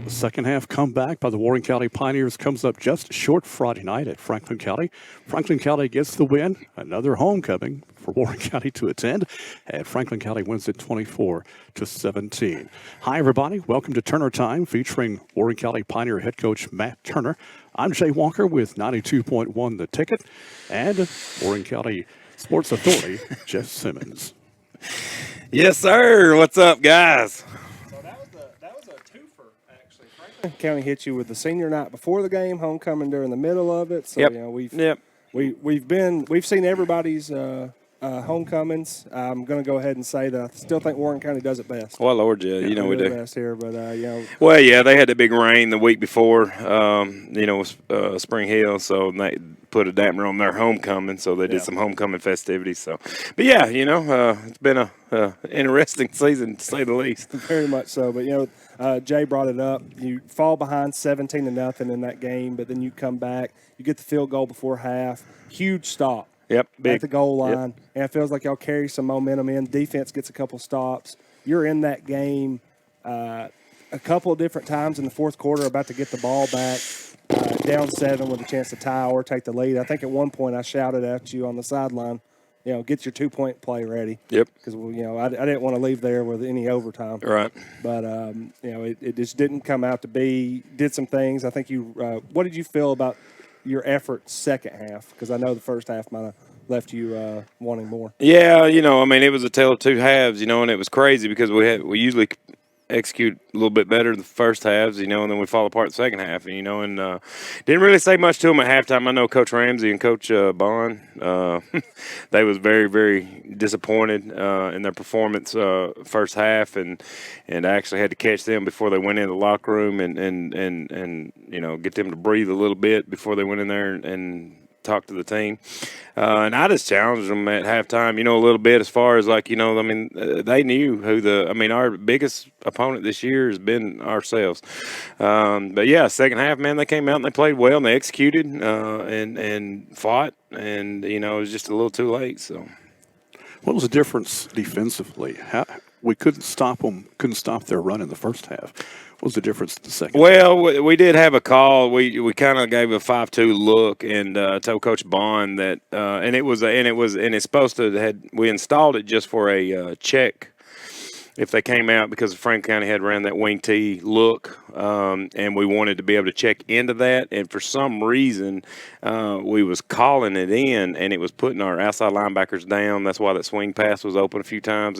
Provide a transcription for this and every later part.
The second half comeback by the Warren County Pioneers comes up just short Friday night at Franklin County. Franklin County gets the win. Another homecoming for Warren County to attend. And Franklin County wins it 24-17. Hi, everybody. Welcome to Turner Time, featuring Warren County Pioneer head coach Matt Turner. I'm Jay Walker with 92.1 The Ticket and Warren County Sports Authority, Jeff Simmons. Yes, sir. What's up, guys? That was a twofer, actually. Franklin County hit you with the senior night before the game, homecoming during the middle of it. So Yep. you know Yep. we've seen everybody's homecomings. I'm going to go ahead and say that I still think Warren County does it best. Well, Lord, yeah, you know we do do. best here, but Well, yeah, they had the big rain the week before, Spring Hill, so they put a dampener on their homecoming, so they did some homecoming festivities. So, but yeah, it's been a interesting season to say the least. very much so. But Jay brought it up. You fall behind 17-0 in that game, but then you come back. You get the field goal before half. Huge stop. Yep, big. At the goal line, and it feels like y'all carry some momentum in. Defense gets a couple stops. You're in that game a couple of different times in the fourth quarter, about to get the ball back, down 7 with a chance to tie or take the lead. I think at one point I shouted at you on the sideline, get your 2-point play ready. Yep. Because I didn't want to leave there with any overtime. Right. But it just didn't come out to be. Did some things. I think you. What did you feel about your effort second half? Because I know the first half might have left you wanting more. Yeah, it was a tale of two halves, and it was crazy because we usually execute a little bit better the first halves, and then we fall apart the second half, and didn't really say much to them at halftime. I know Coach Ramsey and Coach Bond, they was very, very disappointed in their performance first half, and actually had to catch them before they went in the locker room and get them to breathe a little bit before they went in there and talk to the team. And I just challenged them at halftime, a little bit as far as they knew who our biggest opponent this year has been ourselves. But yeah, second half, man, they came out and they played well and they executed and fought, and, it was just a little too late. So, What was the difference defensively? We couldn't stop them, couldn't stop their run in the first half. What was the difference in the second? Well, we did have a call. We kind of gave a 5-2 look and told Coach Bond that, it's supposed to we installed it just for a check if they came out, because Franklin County had ran that wing T look, and we wanted to be able to check into that. And for some reason, we was calling it in, and it was putting our outside linebackers down. That's why that swing pass was open a few times.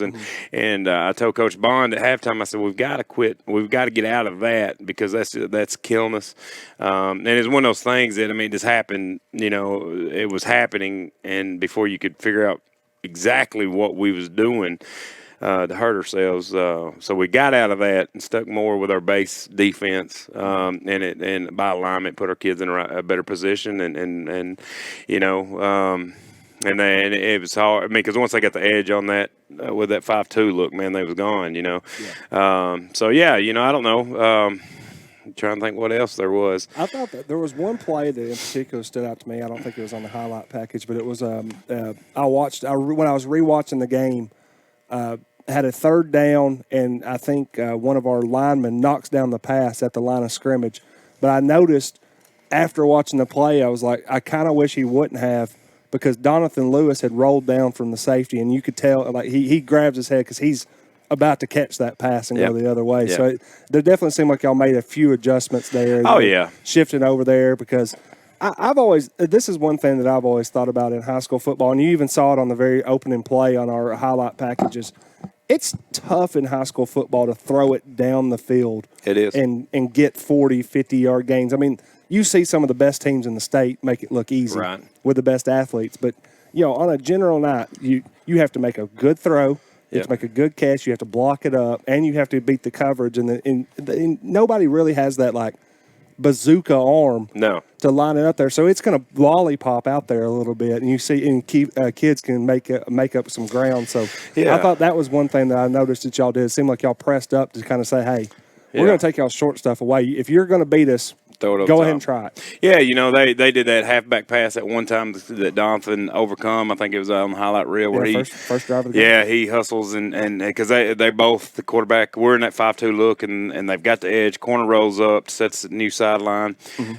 And I told Coach Bond at halftime, I said, we've got to quit. We've got to get out of that, because that's killing us. And it's one of those things that, it just happened, it was happening, and before you could figure out exactly what we was doing, to hurt ourselves, so we got out of that and stuck more with our base defense, and by alignment put our kids in a better position, and it was hard. Because once they got the edge on that with that 5-2 look, man, they was gone. So yeah, I don't know. I'm trying to think what else there was. I thought that there was one play that in particular stood out to me. I don't think it was on the highlight package, but it was when I was rewatching the game. Had a third down, and I think one of our linemen knocks down the pass at the line of scrimmage. But I noticed after watching the play, I was like, I kind of wish he wouldn't have, because Donathan Lewis had rolled down from the safety, and you could tell, like, he grabs his head because he's about to catch that pass and go the other way. Yep. So there definitely seemed like y'all made a few adjustments there. Oh, yeah. Shifting over there, because this is one thing that I've always thought about in high school football, and you even saw it on the very opening play on our highlight packages. It's tough in high school football to throw it down the field. It is. And get 40, 50-yard gains. You see some of the best teams in the state make it look easy with the best athletes. But, on a general night, you have to make a good throw. You have to make a good catch. You have to block it up. And you have to beat the coverage. And nobody really has that, like, bazooka arm to line it up there. So it's going to lollipop out there a little bit, and you see, and kids can make up some ground. So I thought that was one thing that I noticed that y'all did. It seemed like y'all pressed up to kind of say, hey, we're going to take y'all short stuff away. If you're going to beat us, throw it over. Go top. ahead and try it. Yeah, they did that halfback pass at one time that Donovan overcome. I think it was on the highlight reel where he first drive of the game. Yeah, he hustles and because they both the quarterback we're in that 5-2 look and they've got the edge, corner rolls up, sets the new sideline,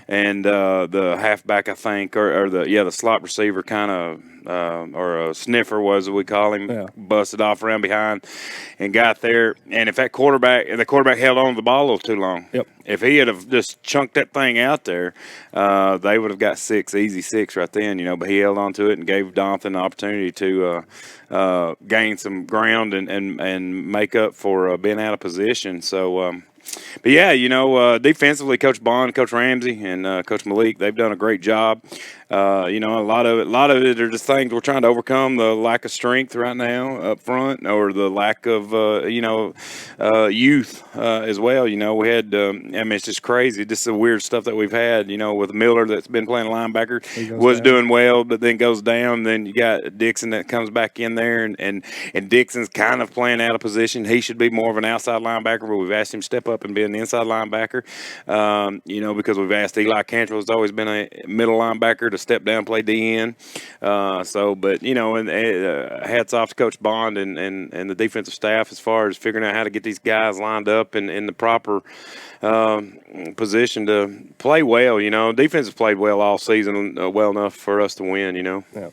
and the halfback I think or the slot receiver kind of. Or a sniffer was we call him, busted off around behind and got there. And if the quarterback held on to the ball a little too long, if he had have just chunked that thing out there, they would have got easy six right then, But he held on to it and gave Donovan an opportunity to gain some ground and make up for being out of position. So. But yeah, defensively, Coach Bond, Coach Ramsey, and Coach Malik, they've done a great job. A lot of it are just things we're trying to overcome: the lack of strength right now up front, or the lack of youth as well. We had it's just crazy. This is the weird stuff that we've had. With Miller that's been playing linebacker, was doing well, but then goes down. Then you got Dixon that comes back in there, and Dixon's kind of playing out of position. He should be more of an outside linebacker, but we've asked him to step up and be an inside linebacker. Because we've asked Eli Cantrell's always been a middle linebacker to step down, play DN. Hats off to Coach Bond and the defensive staff as far as figuring out how to get these guys lined up in the proper position to play well. Defense has played well all season, well enough for us to win. Yeah.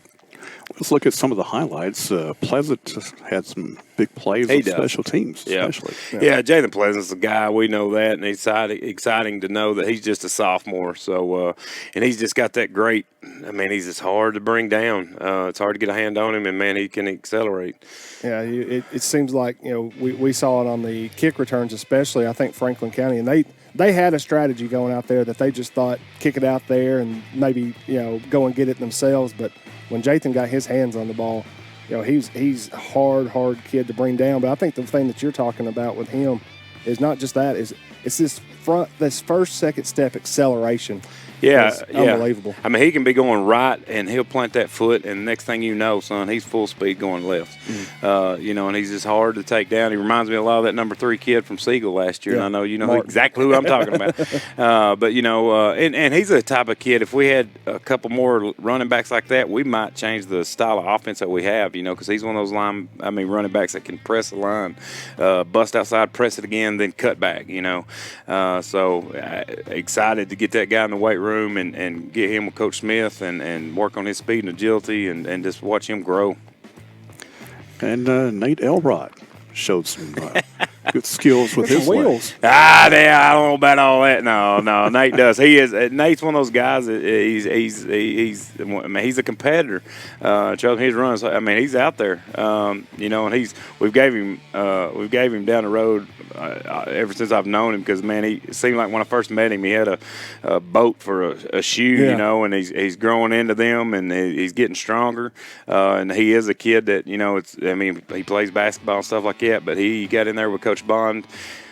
Let's look at some of the highlights. Pleasant had some big plays on special teams, especially. Yeah, Jalen Pleasant's a guy. We know that, and it's exciting to know that he's just a sophomore. So, and he's just got that great. He's just hard to bring down. It's hard to get a hand on him, and man, he can accelerate. Yeah, it seems like we saw it on the kick returns, especially. I think Franklin County, and they had a strategy going out there that they just thought kick it out there and maybe go and get it themselves, but. When Jathan got his hands on the ball, he's a hard kid to bring down. But I think the thing that you're talking about with him is not just that, it's this first, second step acceleration. Yeah, unbelievable. He can be going right, and he'll plant that foot, and next thing you know, son, he's full speed going left. And he's just hard to take down. He reminds me a lot of that number 3 kid from Siegel last year, and I know you know exactly who I'm talking about. And he's the type of kid, if we had a couple more running backs like that, we might change the style of offense that we have, because he's one of those running backs that can press the line, bust outside, press it again, then cut back, excited to get that guy in the weight room and get him with Coach Smith and work on his speed and agility and just watch him grow. And Nate Elrod showed some good skills with his wheels. I don't know about all that. No, Nate does. Nate's one of those guys that he's a competitor. Trust his runs. He's out there. And we've gave him down the road ever since I've known him, because he seemed like when I first met him, he had a boat for a shoe, and he's growing into them, and he's getting stronger. And he is a kid that he plays basketball and stuff like that, but he got in there with Coach Bond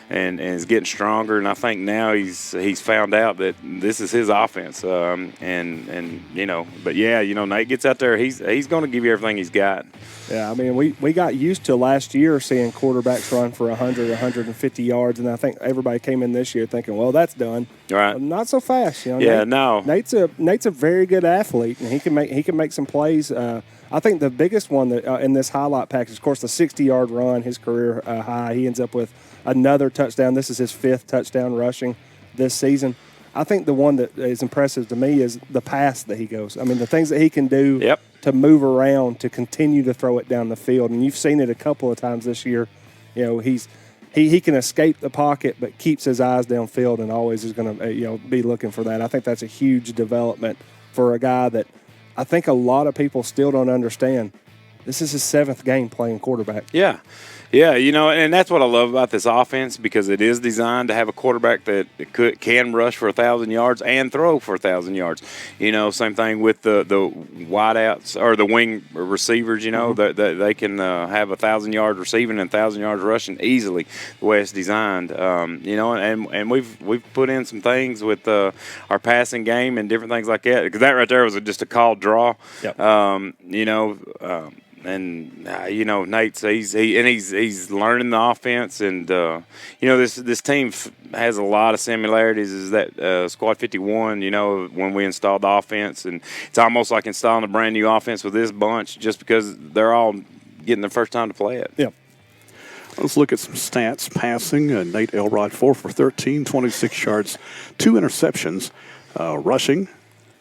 and is getting stronger, and I think now he's found out that this is his offense. But Nate gets out there, he's going to give you everything he's got. Yeah, we got used to last year seeing quarterbacks run for 100, 150 yards, and I think everybody came in this year thinking, well, that's done. Right. Not so fast, No. Nate's a very good athlete, and he can make some plays. I think the biggest one that in this highlight package, of course, the 60-yard run, his career high. He ends up with another touchdown. This is his 5th touchdown rushing this season. I think the one that is impressive to me is the pass that he goes. The things that he can do to move around, to continue to throw it down the field. And you've seen it a couple of times this year. He can escape the pocket, but keeps his eyes downfield and always is going to be looking for that. I think that's a huge development for a guy that I think a lot of people still don't understand. This is his 7th game playing quarterback. Yeah. Yeah, and that's what I love about this offense, because it is designed to have a quarterback that can rush for 1,000 yards and throw for 1,000 yards. Same thing with the wideouts or the wing receivers. That they can have 1,000 yards receiving and 1,000 yards rushing easily the way it's designed. And we've put in some things with our passing game and different things like that, because that right there was just a called draw. Yep. Nate's he's learning the offense, and this team has a lot of similarities. Is that Squad 51? When we installed the offense, and it's almost like installing a brand new offense with this bunch, just because they're all getting their first time to play it. Yeah. Let's look at some stats. Passing, Nate Elrod, 4 for 13, 26 yards, 2 interceptions. Rushing,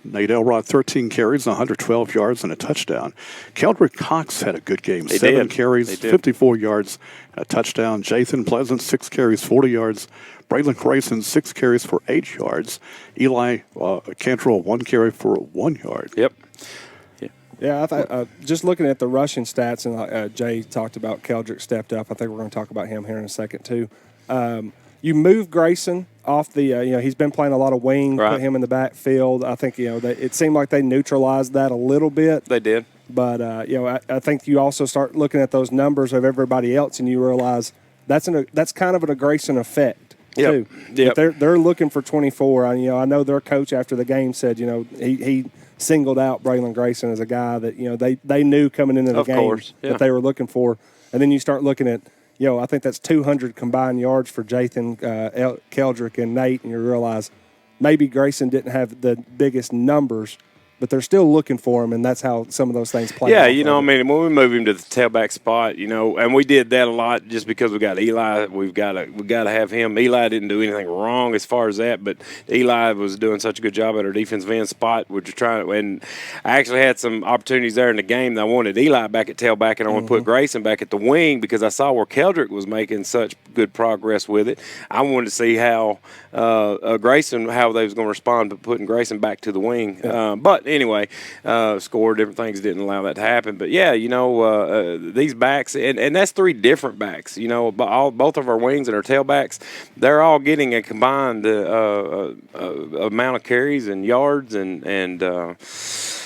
Nate Elrod, 13 carries, 112 yards, and a touchdown. Keldrick Cox had a good game. 7 carries, 54 yards, a touchdown. Jathan Pleasant, 6 carries, 40 yards. Braylon Grayson, 6 carries for 8 yards. Eli Cantrell, 1 carry for 1 yard. Yep. Yeah, just looking at the rushing stats, and Jay talked about Keldrick stepped up. I think we're going to talk about him here in a second too. You move Grayson off the, he's been playing a lot of wing, put him in the backfield. I think, it seemed like they neutralized that a little bit. They did. But, I think you also start looking at those numbers of everybody else, and you realize that's kind of a Grayson effect too. Yep. They're looking for 24. I know their coach after the game said, he singled out Braylon Grayson as a guy that, they knew coming into the game that they were looking for. And then you start looking at, I think that's 200 combined yards for Jathan, Keldrick, and Nate, and you realize maybe Grayson didn't have the biggest numbers, but they're still looking for him, and that's how some of those things play out. Yeah, when we move him to the tailback spot, and we did that a lot just because we got Eli. We got to have him. Eli didn't do anything wrong as far as that, but Eli was doing such a good job at our defensive end spot. We're just trying to, and I actually had some opportunities there in the game that I wanted Eli back at tailback, and I want to put Grayson back at the wing because I saw where Keldrick was making such good progress with it. I wanted to see how Grayson, how they was going to respond to putting Grayson back to the wing. Yeah. But anyway, score, different things didn't allow that to happen. But yeah, these backs, and that's 3 different backs. Both of our wings and our tailbacks, they're all getting a combined amount of carries and yards, and it's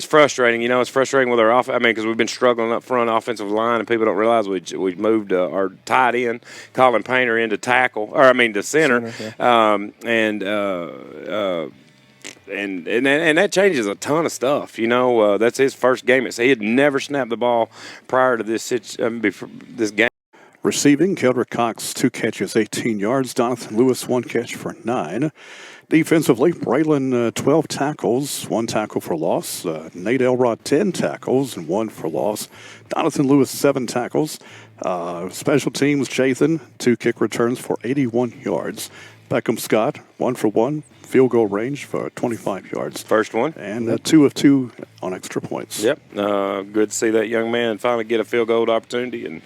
frustrating. It's frustrating with our offense. Because we've been struggling up front offensive line, and people don't realize we moved our tight end, Colin Painter, into to center. And that changes a ton of stuff. That's his first game. He had never snapped the ball prior to this game. Receiving, Keldrick Cox, 2 catches, 18 yards. Donathan Lewis, 1 catch for 9. Defensively, Braylon, 12 tackles, 1 tackle for loss. Nate Elrod, 10 tackles and 1 for loss. Donathan Lewis, 7 tackles. Special teams, Jathan, 2 kick returns for 81 yards. Beckham Scott, 1 for 1. Field goal range for 25 yards. First one. And 2 of 2 on extra points. Yep. Good to see that young man finally get a field goal opportunity and,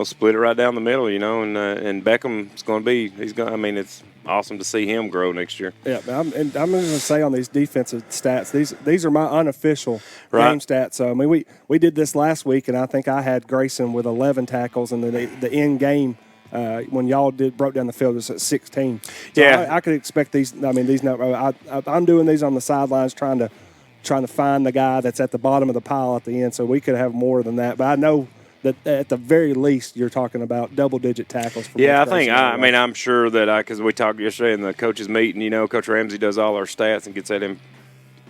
split it right down the middle, and Beckham's going to be, it's awesome to see him grow next year. Yeah, I'm going to say on these defensive stats, these are my unofficial game stats. So, we did this last week, and I think I had Grayson with 11 tackles, and the end game, when y'all broke down the field, it was at 16. So I could expect these. These numbers. I'm doing these on the sidelines, trying to find the guy that's at the bottom of the pile at the end. So we could have more than that. But I know that at the very least, you're talking about double-digit tackles. I'm sure that because we talked yesterday in the coaches' meeting. Coach Ramsey does all our stats and gets that in.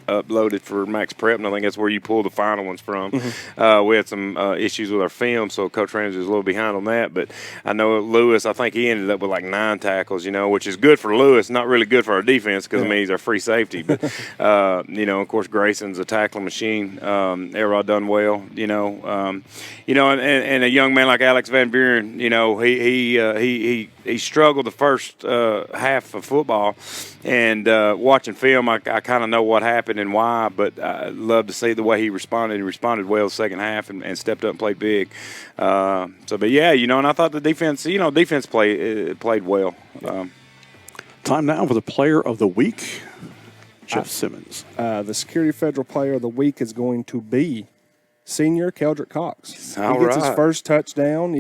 Uploaded for Max Prep, and I think that's where you pull the final ones from. We had some issues with our film, so Coach Ramsey was a little behind on that. But I know Lewis, I think he ended up with like 9 tackles, which is good for Lewis, not really good for our defense because he's our free safety. But of course, Grayson's a tackling machine. Elrod done well, and a young man like Alex Van Buren, he struggled the first half of football, and watching film, I kind of know what happened and why, but I love to see the way he responded. He responded well the second half and stepped up and played big. And I thought the defense, played well. Time now for the Player of the Week, Jeff Simmons. The Security Federal Player of the Week is going to be senior Keldrick Cox. All he gets right. his first touchdown.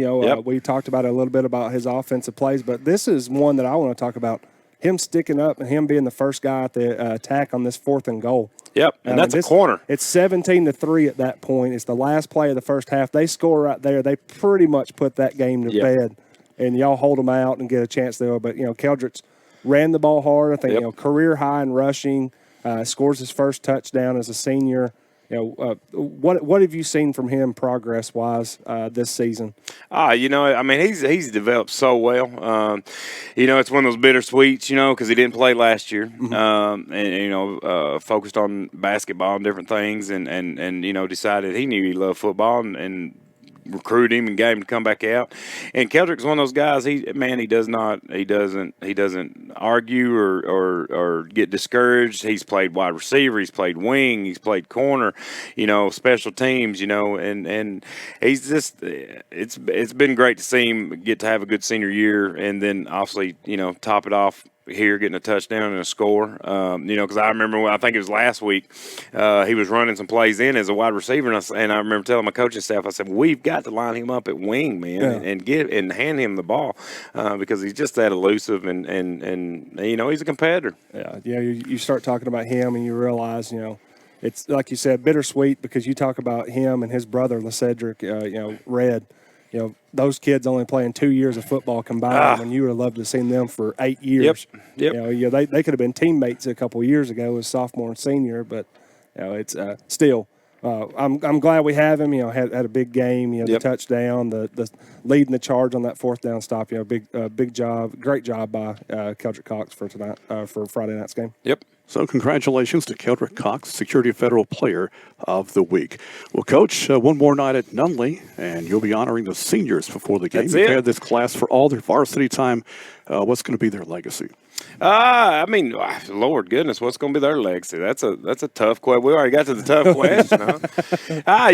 We talked about a little bit about his offensive plays, but this is one that I want to talk about. Him sticking up and him being the first guy at the attack on this 4th and goal. Yep, and that's a corner. It's 17-3 at that point. It's the last play of the first half. They score right there. They pretty much put that game to bed, and y'all hold them out and get a chance there. But, Keldrick's ran the ball hard. I think, career high in rushing, scores his first touchdown as a senior. What have you seen from him progress wise this season? He's developed so well. It's one of those bittersweets, because he didn't play last year, focused on basketball and different things, and decided he knew he loved football and recruit him and get him to come back out. And Keldrick's one of those guys. He doesn't argue or get discouraged. He's played wide receiver. He's played wing. He's played corner. Special teams. And he's just. It's been great to see him get to have a good senior year, and then obviously top it off here, getting a touchdown and a score. Because I remember I think it was last week, he was running some plays in as a wide receiver, and I remember telling my coaching staff, I said, we've got to line him up at wing, man, and hand him the ball because he's just that elusive, and he's a competitor. Yeah. You start talking about him, and you realize, it's like you said, bittersweet, because you talk about him and his brother, LeCedric, Red. Those kids only playing 2 years of football combined when you would have loved to have seen them for 8 years. Yep. They could have been teammates a couple of years ago as sophomore and senior, but it's still. I'm glad we have him. Had a big game. The touchdown, the leading the charge on that fourth down stop. Big job, great job by Keldrick Cox for tonight for Friday night's game. Yep. So congratulations to Keldrick Cox, Security Federal Player of the Week. Well, Coach, one more night at Nunley, and you'll be honoring the seniors before the game. You've had this class for all their varsity time. What's going to be their legacy? Lord goodness, what's going to be their legacy? That's a tough question. We already got to the tough question, huh?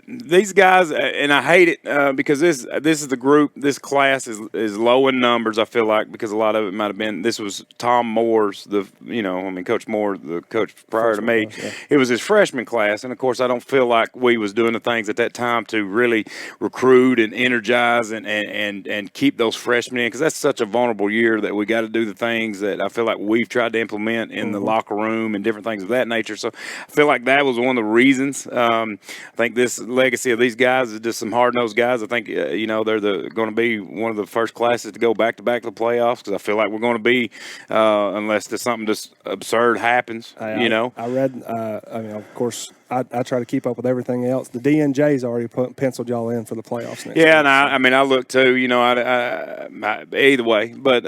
These guys, and I hate it because this is the group. This class is low in numbers. I feel like because a lot of it might have been. This was Tom Moore's Coach Moore, the coach prior to me. Class, yeah. It was his freshman class, and of course, I don't feel like we was doing the things at that time to really recruit and energize and keep those freshmen in, because that's such a vulnerable year that we got to do the things that I feel like we've tried to implement in the locker room and different things of that nature. So I feel like that was one of the reasons. I think this legacy of these guys is just some hard-nosed guys. I think, they're going to be one of the first classes to go back-to-back to the playoffs, because I feel like we're going to be, unless there's something just absurd happens, I read, of course, I try to keep up with everything else. The DNJ's already penciled y'all in for the playoffs next year. And I look too. Either way, but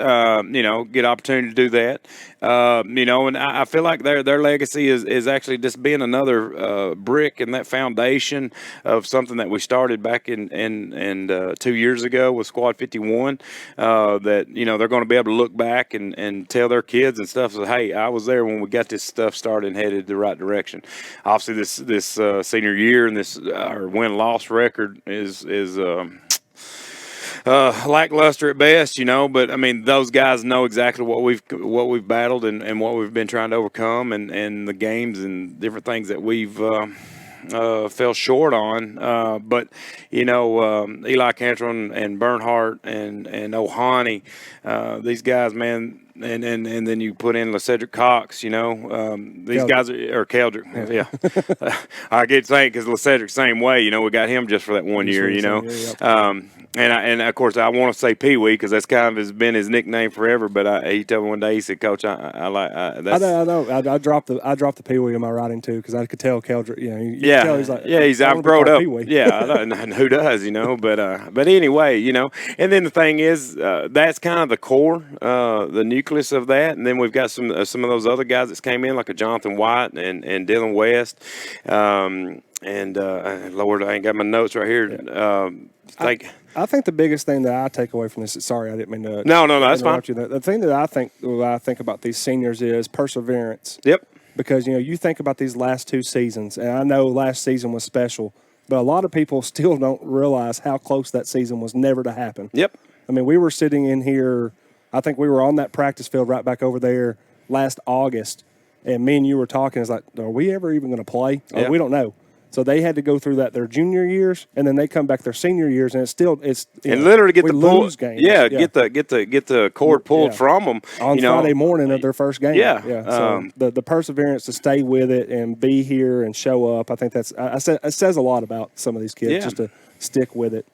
get opportunity to do that. And I feel like their legacy is actually just being another brick in that foundation of something that we started back in 2 years ago with Squad 51. That they're going to be able to look back and tell their kids and stuff. So hey, I was there when we got this stuff started and headed the right direction. Obviously, this senior year and this our win-loss record is lackluster at best, but those guys know exactly what we've battled and what we've been trying to overcome, and the games and different things that we've fell short on. But Eli Cantrell and Bernhardt and Ohani, these guys, man. And then you put in LeCedric Cox, these Keldrick. guys are Keldrick. Yeah. I get saying because LeCedric same way, we got him just for that 1 year, And of course I want to say Pee Wee because that's kind of been his nickname forever. But he told me one day, he said, "Coach, I like that's." I know. I dropped the Pee Wee in my writing too because I could tell Keldrick. You tell he's like, I've grown up. Pee-wee. Yeah, and who does, But anyway, and then the thing is, that's kind of the core, the nucleus of that, and then we've got some of those other guys that came in like a Jonathan White and Dylan West, Lord, I ain't got my notes right here. I think the biggest thing that I take away from this is, sorry, I didn't mean to. No, that's fine. You. The thing that I think about these seniors is perseverance. Yep. Because you think about these last 2 seasons, and I know last season was special, but a lot of people still don't realize how close that season was never to happen. Yep. We were sitting in here. I think we were on that practice field right back over there last August, and me and you were talking. It's like, are we ever even going to play? Yeah. We don't know. So they had to go through that their junior years, and then they come back their senior years, and literally get the pull, games. Yeah, get the cord pulled from them on Friday morning of their first game. Yeah. So the perseverance to stay with it and be here and show up, I think it says a lot about some of these kids just to stick with it.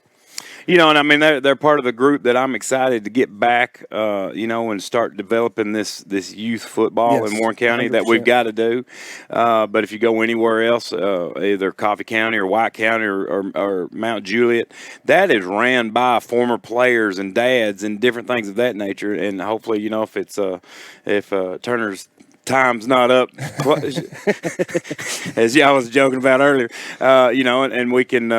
And I mean they're part of the group that I'm excited to get back, and start developing this youth football in Warren County 100%. that we've got to do. But if you go anywhere else, either Coffee County or White County or Mount Juliet, that is ran by former players and dads and different things of that nature. And hopefully, if Turner's time's not up, as I was joking about earlier, and we can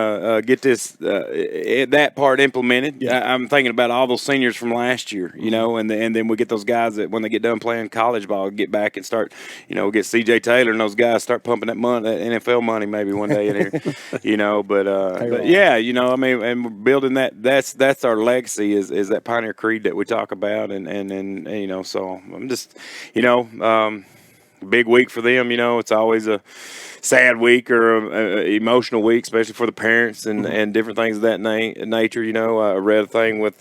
get that part implemented. Yeah. I'm thinking about all those seniors from last year, and then we get those guys that when they get done playing college ball, get back and start, get C.J. Taylor and those guys start pumping that money, that NFL money, maybe one day in here, but yeah, I mean, and we're building that. That's our legacy is that Pioneer Creed that we talk about, and so I'm just, big week for them. It's always a sad week or a emotional week, especially for the parents and different things of that nature. I read a thing with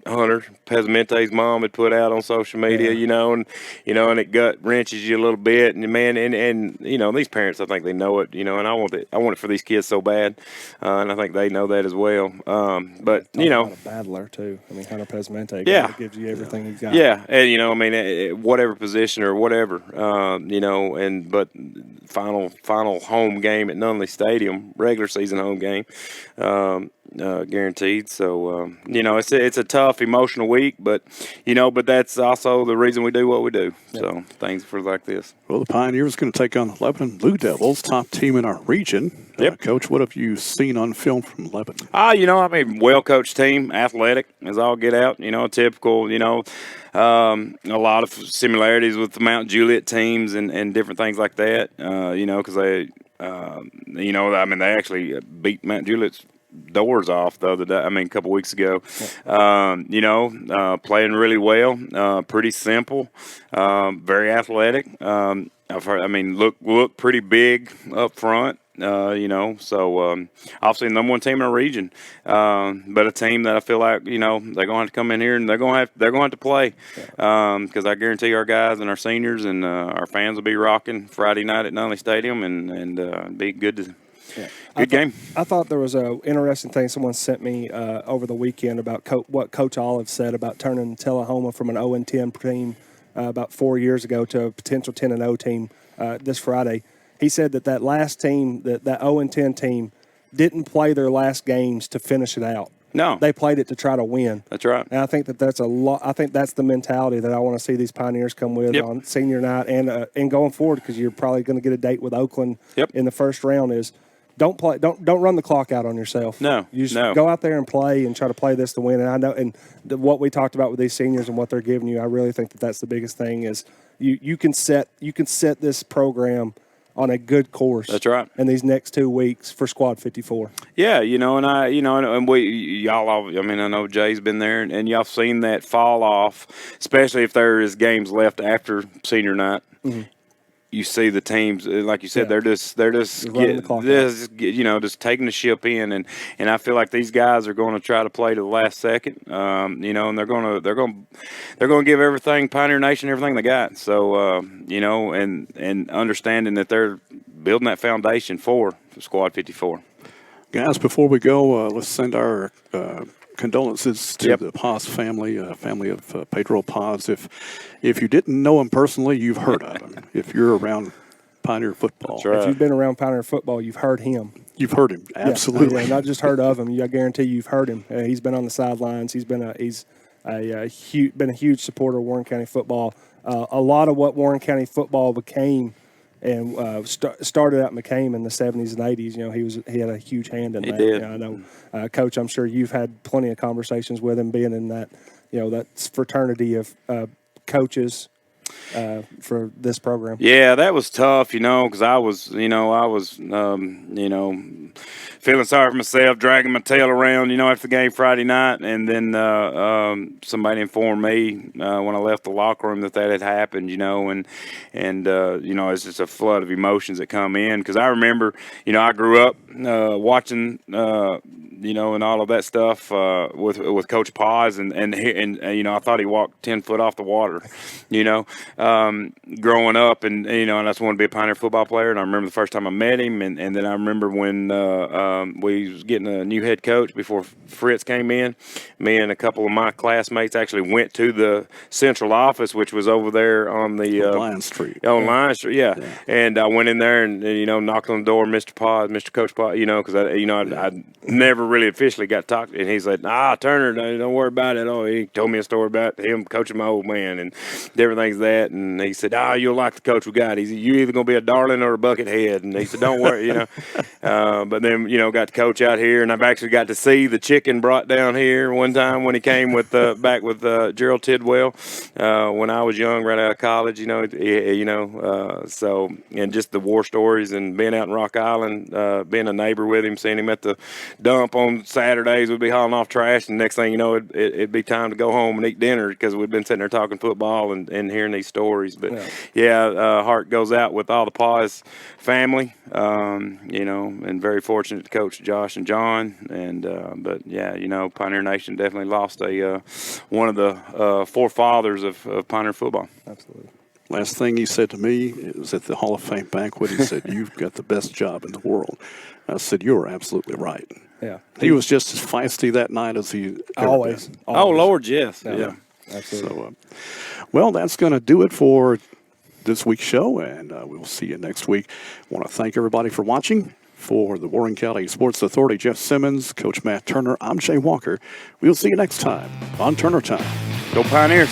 Hunter Pesamente's mom had put out on social media, and it gut wrenches you a little bit. And man, and these parents, I think they know it, and I want it for these kids so bad, and I think they know that as well. But a battler too. I mean, Hunter Pesamente gives you everything he's got. Yeah, and whatever position or whatever, but final home game at Nunley Stadium, regular season home game, guaranteed. So it's a tough emotional week, but that's also the reason we do what we do. Yep. So things for like this. Well, the Pioneers going to take on the Lebanon Blue Devils, top team in our region. Yep. Coach, what have you seen on film from Lebanon? Well-coached team, athletic as all get out. Typical. A lot of similarities with the Mount Juliet teams and different things like that. Because they, they actually beat Mount Juliet's doors off the other day. A couple weeks ago. Playing really well. Pretty simple. Very athletic. I've heard. Look pretty big up front. So obviously the number one team in our region, but a team that I feel like they're gonna have to come in here and they're gonna have to play, because I guarantee our guys and our seniors and our fans will be rocking Friday night at Nunley Stadium and be good to. Yeah. Good game. I thought there was an interesting thing someone sent me over the weekend about what Coach Olive said about turning Tullahoma from an 0-10 team about 4 years ago to a potential 10-0 team this Friday. He said that last team, that 0-10 team, didn't play their last games to finish it out. No. They played it to try to win. That's right. And I think that's a lot. I think that's the mentality that I want to see these Pioneers come with on senior night and going forward, because you're probably going to get a date with Oakland in the first round. Is don't run the clock out on yourself. No. You just go out there and play and try to play this to win. And I know, and what we talked about with these seniors and what they're giving you, I really think that's the biggest thing is you can set this program on a good course. That's right. In these next 2 weeks for Squad 54. Yeah, and y'all. I know Jay's been there, and y'all seen that fall off, especially if there is games left after senior night. Mm-hmm. You see the teams, like you said, they're just taking the ship in, and I feel like these guys are going to try to play to the last second, and they're going to give everything, Pioneer Nation, everything they got. So and understanding that they're building that foundation for Squad 54. Guys, before we go, let's send our condolences to the Paz family, family of Pedro Paz. If you didn't know him personally, you've heard of him. If you're around Pioneer football, that's right. If you've been around Pioneer football, you've heard him. You've heard him, absolutely. Yeah, not just heard of him. I guarantee you've heard him. He's been on the sidelines. He's been a huge supporter of Warren County football. A lot of what Warren County football became. And started out McCain in the 70s and 80s. He had a huge hand in that. He did. I know, Coach. I'm sure you've had plenty of conversations with him, being in that that fraternity of coaches for this program. Yeah, that was tough, because I was feeling sorry for myself, dragging my tail around, after the game Friday night, and then somebody informed me when I left the locker room that had happened, and it's just a flood of emotions that come in, because I remember, I grew up watching, and all of that stuff with Coach Paz, and I thought he walked 10 foot off the water, growing up, and and I just wanted to be a Pioneer football player. And I remember the first time I met him, and then I remember when we was getting a new head coach before Fritz came in. Me and a couple of my classmates actually went to the central office, which was over there on the Lion Street. On Lion Street, yeah. And I went in there and knocked on the door, Mr. Pod, Mr. Coach Pod, because I never really officially got talked. And he said, Turner, don't worry about it. Oh, he told me a story about him coaching my old man and different things that. And he said, you'll like the coach we got. He said, you're either going to be a darling or a bucket head. And he said, don't worry, But then, got to coach out here. And I've actually got to see the chicken brought down here one time when he came with back with Gerald Tidwell when I was young, right out of college, so, and just the war stories and being out in Rock Island, being a neighbor with him, seeing him at the dump on Saturdays, we'd be hauling off trash, and next thing you know, it'd be time to go home and eat dinner because we'd been sitting there talking football and hearing these stories. But heart goes out with all the Paws family, and very fortunate to coach Josh and John. And Pioneer Nation definitely lost one of the forefathers of Pioneer football. Absolutely. Last thing he said to me is at the Hall of Fame banquet, he said, "You've got the best job in the world." I said, "You're absolutely right." Yeah. He was just as feisty that night as he always. Oh, Lord, yes. Yeah. Absolutely. So, well, that's going to do it for this week's show, and we'll see you next week. I want to thank everybody for watching. For the Warren County Sports Authority, Jeff Simmons, Coach Matt Turner, I'm Jay Walker. We'll see you next time on Turner Time. Go Pioneers.